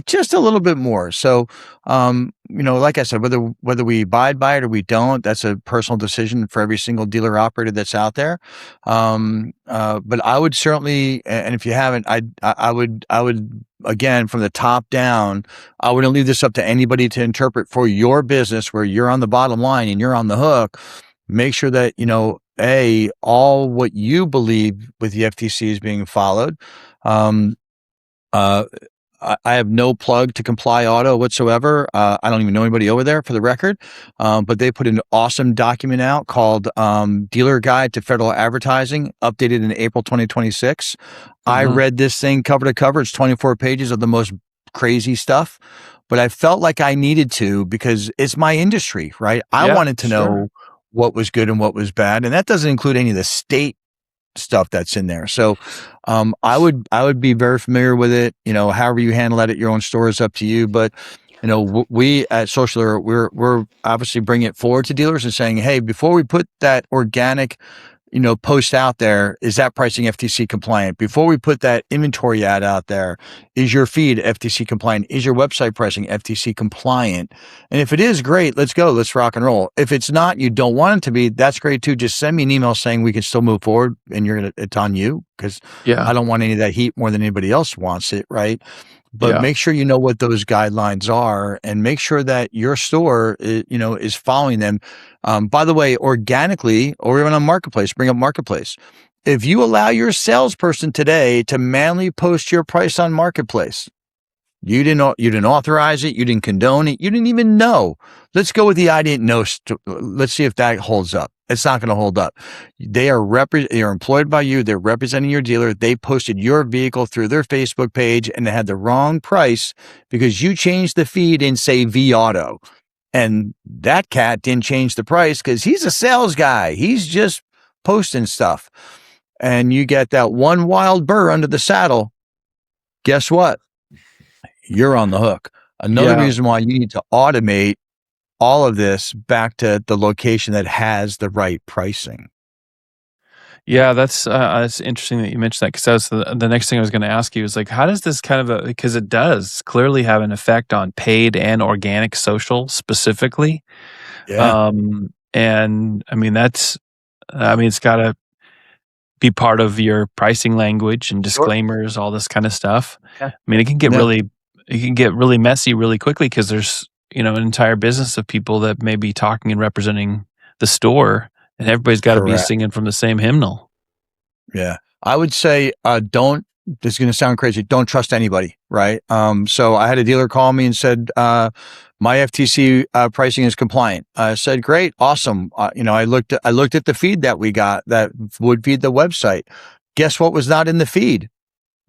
just a little bit more. So, like I said, whether we abide by it or we don't, that's a personal decision for every single dealer operator that's out there. But I would certainly, and if you haven't, I would again, from the top down, I wouldn't leave this up to anybody to interpret for your business where you're on the bottom line and you're on the hook. Make sure that, all what you believe with the FTC is being followed. I have no plug to Comply Auto whatsoever. I don't even know anybody over there, for the record. But they put an awesome document out called Dealer Guide to Federal Advertising, updated in April 2026. I read this thing cover to cover. It's 24 pages of the most crazy stuff. But I felt like I needed to, because it's my industry, right? I wanted to know what was good and what was bad. And that doesn't include any of the state stuff that's in there. So I would be very familiar with it. However you handle that at your own store is up to you. But we at SOCIALDEALER, we're obviously bringing it forward to dealers and saying, hey, before we put that organic post out there, is that pricing FTC compliant? Before we put that inventory ad out there, is your feed FTC compliant? Is your website pricing FTC compliant? And if it is, great, let's go, let's rock and roll. If it's not, you don't want it to be, that's great too. Just send me an email saying we can still move forward, and it's on you, because I don't want any of that heat more than anybody else wants it, right? But make sure you know what those guidelines are, and make sure that your store is following them. By the way, organically or even on Marketplace, bring up Marketplace. if you allow your salesperson today to manually post your price on Marketplace, you didn't authorize it, you didn't condone it, you didn't even know. Let's go with the I didn't know. Let's see if that holds up. It's not going to hold up. They are employed by you. They're representing your dealer. They posted your vehicle through their Facebook page and they had the wrong price because you changed the feed in, say, V Auto. And that cat didn't change the price because he's a sales guy. He's just posting stuff. And you get that one wild burr under the saddle. Guess what? You're on the hook. Another reason why you need to automate all of this back to the location that has the right pricing. Yeah, that's interesting that you mentioned that, because that was the next thing I was going to ask you is like, how does this because it does clearly have an effect on paid and organic social specifically. Yeah. And I mean, it's got to be part of your pricing language and disclaimers, all this kind of stuff. Yeah. I mean, it can get really messy really quickly because there's, an entire business of people that may be talking and representing the store, and everybody's got to be singing from the same hymnal. Yeah. I would say, this is going to sound crazy. Don't trust anybody. Right. So I had a dealer call me and said, my FTC pricing is compliant. I said, great. Awesome. I looked at the feed that we got that would feed the website. Guess what was not in the feed?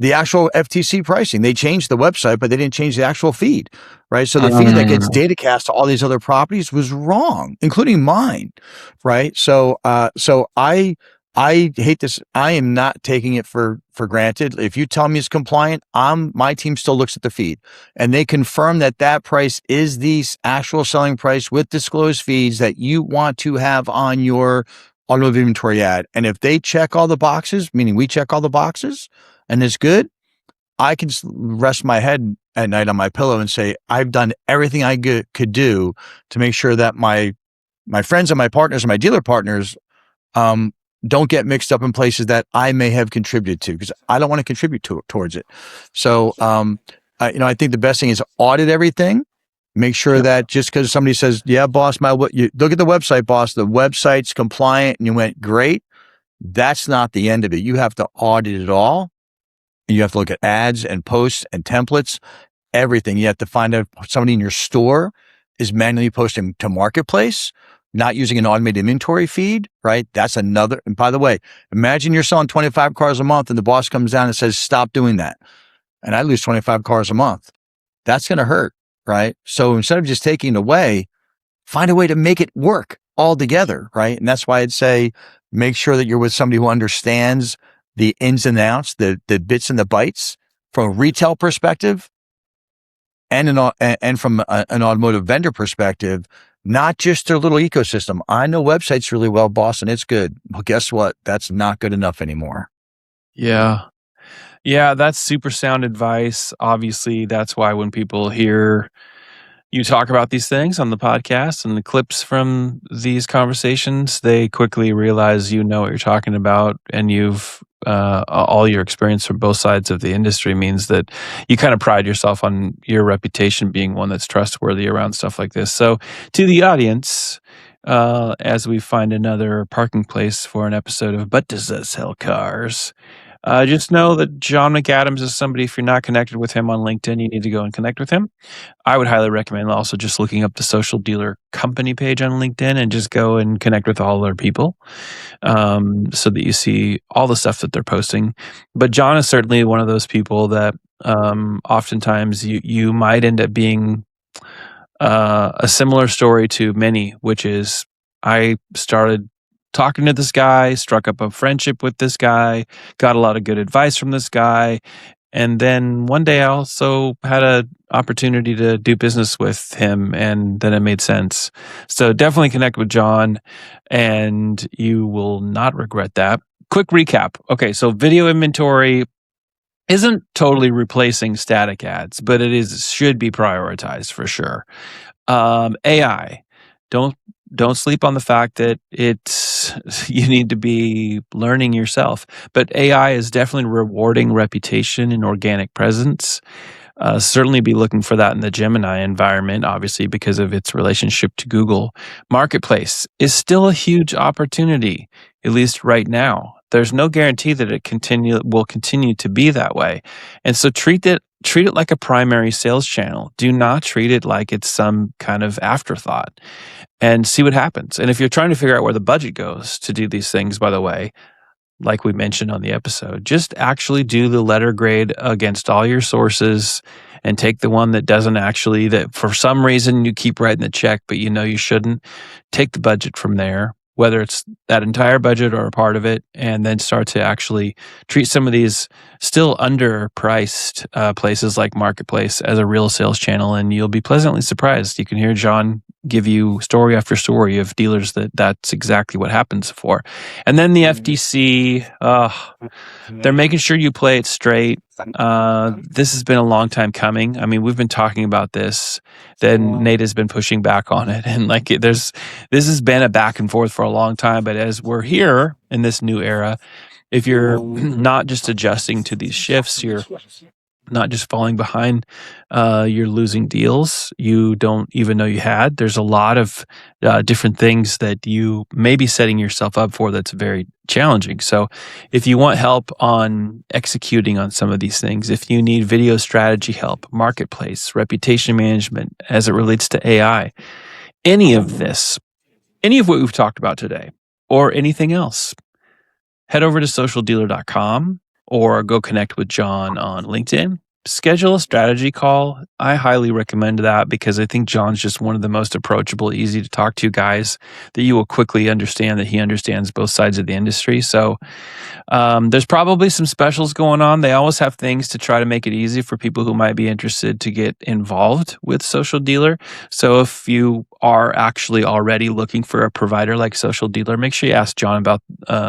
The actual FTC pricing. They changed the website, but they didn't change the actual feed, right? So the feed that gets data cast to all these other properties was wrong, including mine, right? So I hate this. I am not taking it for granted. If you tell me it's compliant, my team still looks at the feed and they confirm that price is the actual selling price with disclosed feeds that you want to have on your automotive inventory ad. And if they check all the boxes, meaning we check all the boxes, and it's good, I can rest my head at night on my pillow and say, I've done everything I could do to make sure that my friends and my partners and my dealer partners don't get mixed up in places that I may have contributed to, because I don't want to contribute towards it. So, I think the best thing is audit everything. Make sure that just because somebody says, yeah, boss, you look at the website, boss, the website's compliant, and you went, great. That's not the end of it. You have to audit it all. You have to look at ads and posts and templates, everything. You have to find out if somebody in your store is manually posting to Marketplace, not using an automated inventory feed, right? That's another. And by the way, imagine you're selling 25 cars a month and the boss comes down and says, stop doing that. And I lose 25 cars a month. That's going to hurt, right? So instead of just taking it away, find a way to make it work all together, right? And that's why I'd say, make sure that you're with somebody who understands the ins and outs, the bits and the bytes from a retail perspective and from an automotive vendor perspective, not just their little ecosystem. I know websites really well, boss, and it's good. Well, guess what? That's not good enough anymore. Yeah. Yeah, that's super sound advice. Obviously, that's why when people hear you talk about these things on the podcast and the clips from these conversations, they quickly realize you know what you're talking about, and you've all your experience from both sides of the industry means that you kind of pride yourself on your reputation being one that's trustworthy around stuff like this. So to the audience, as we find another parking place for an episode of But Does That Sell Cars? Just know that John McAdams is somebody, if you're not connected with him on LinkedIn, you need to go and connect with him. I would highly recommend also just looking up the Social Dealer company page on LinkedIn and just go and connect with all their people so that you see all the stuff that they're posting. But John is certainly one of those people that oftentimes you might end up being a similar story to many, which is I started talking to this guy, struck up a friendship with this guy, got a lot of good advice from this guy. And then one day I also had an opportunity to do business with him, and then it made sense. So definitely connect with John, and you will not regret that. Quick recap. Okay, so video inventory isn't totally replacing static ads, but it should be prioritized for sure. AI. Don't sleep on the fact that you need to be learning yourself. But AI is definitely rewarding reputation and organic presence. Certainly be looking for that in the Gemini environment, obviously, because of its relationship to Google. Marketplace is still a huge opportunity, at least right now. There's no guarantee that it will continue to be that way. And so treat it like a primary sales channel. Do not treat it like it's some kind of afterthought, and see what happens. And if you're trying to figure out where the budget goes to do these things, by the way, like we mentioned on the episode, just actually do the letter grade against all your sources and take the one that that for some reason you keep writing the check, but you know you shouldn't. Take the budget from there, whether it's that entire budget or a part of it, and then start to actually treat some of these still underpriced places like Marketplace as a real sales channel, and you'll be pleasantly surprised. You can hear John give you story after story of dealers that's exactly what happens for. And then the FTC, they're making sure you play it straight. This has been a long time coming. I mean, we've been talking about this. Then Nate has been pushing back on it, and this has been a back and forth for a long time. But as we're here in this new era, if you're not just adjusting to these shifts, you're not just falling behind, you're losing deals you don't even know you had. There's a lot of different things that you may be setting yourself up for that's very challenging. So if you want help on executing on some of these things, if you need video strategy help, marketplace, reputation management as it relates to AI, any of what we've talked about today or anything else, head over to socialdealer.com or go connect with John on LinkedIn. Schedule a strategy call. I highly recommend that because I think John's just one of the most approachable, easy to talk to guys that you will quickly understand that he understands both sides of the industry. So there's probably some specials going on. They always have things to try to make it easy for people who might be interested to get involved with Social Dealer. So if you are actually already looking for a provider like Social Dealer, make sure you ask John about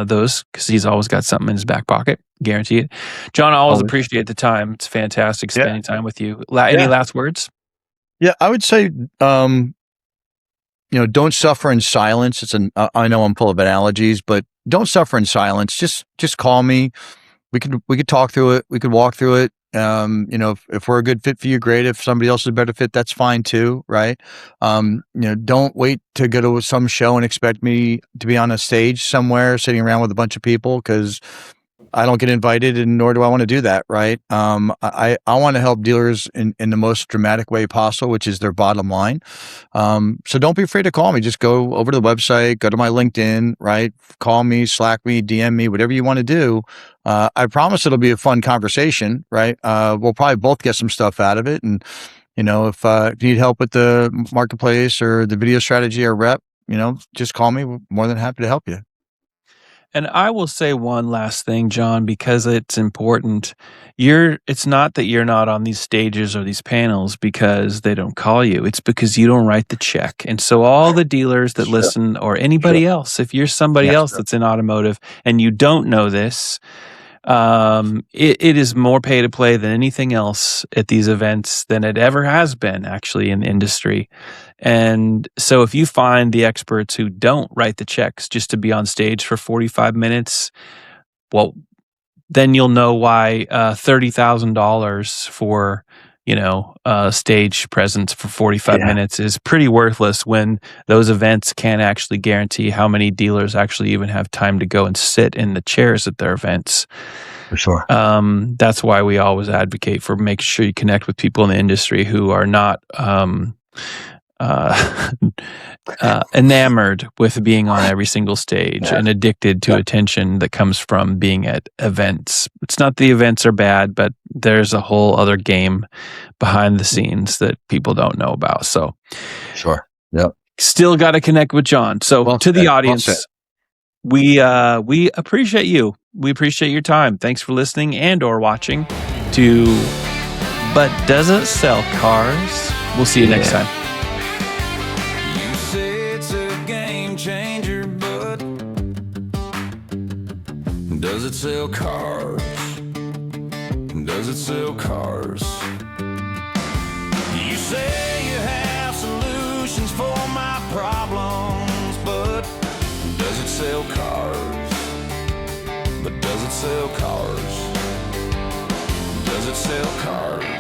those because he's always got something in his back pocket. Guarantee it. John, I always appreciate the time. It's fantastic spending time with you. Any last words? Yeah, I would say, don't suffer in silence. I know I'm full of analogies, but don't suffer in silence. Just call me. We could talk through it. We could walk through it. If we're a good fit for you, great. If somebody else is a better fit, that's fine too, right? Don't wait to go to some show and expect me to be on a stage somewhere sitting around with a bunch of people because I don't get invited, and nor do I want to do that, right? I want to help dealers in the most dramatic way possible, which is their bottom line. So don't be afraid to call me. Just go over to the website, go to my LinkedIn, right? Call me, Slack me, DM me, whatever you want to do. I promise it'll be a fun conversation, right? We'll probably both get some stuff out of it. And, if you need help with the marketplace or the video strategy or rep, just call me. We're more than happy to help you. And I will say one last thing, John, because it's important. It's not that you're not on these stages or these panels because they don't call you. It's because you don't write the check. And so all the dealers that listen, or anybody else, if you're somebody else that's in automotive and you don't know this, it is more pay to play than anything else at these events than it ever has been actually in the industry. And so if you find the experts who don't write the checks just to be on stage for 45 minutes, well, then you'll know why $30,000 for stage presence for 45 minutes is pretty worthless when those events can't actually guarantee how many dealers actually even have time to go and sit in the chairs at their events. For sure. That's why we always advocate for making sure you connect with people in the industry who are not enamored with being on every single stage and addicted to attention that comes from being at events. It's not the events are bad, but there's a whole other game behind the scenes that people don't know about. So sure. Yep. Still got to connect with John. So to the audience, we appreciate you. We appreciate your time. Thanks for listening and or watching to But Does It Sell Cars? We'll see you next time. Does it sell cars? Does it sell cars? You say you have solutions for my problems, but does it sell cars? But does it sell cars? Does it sell cars?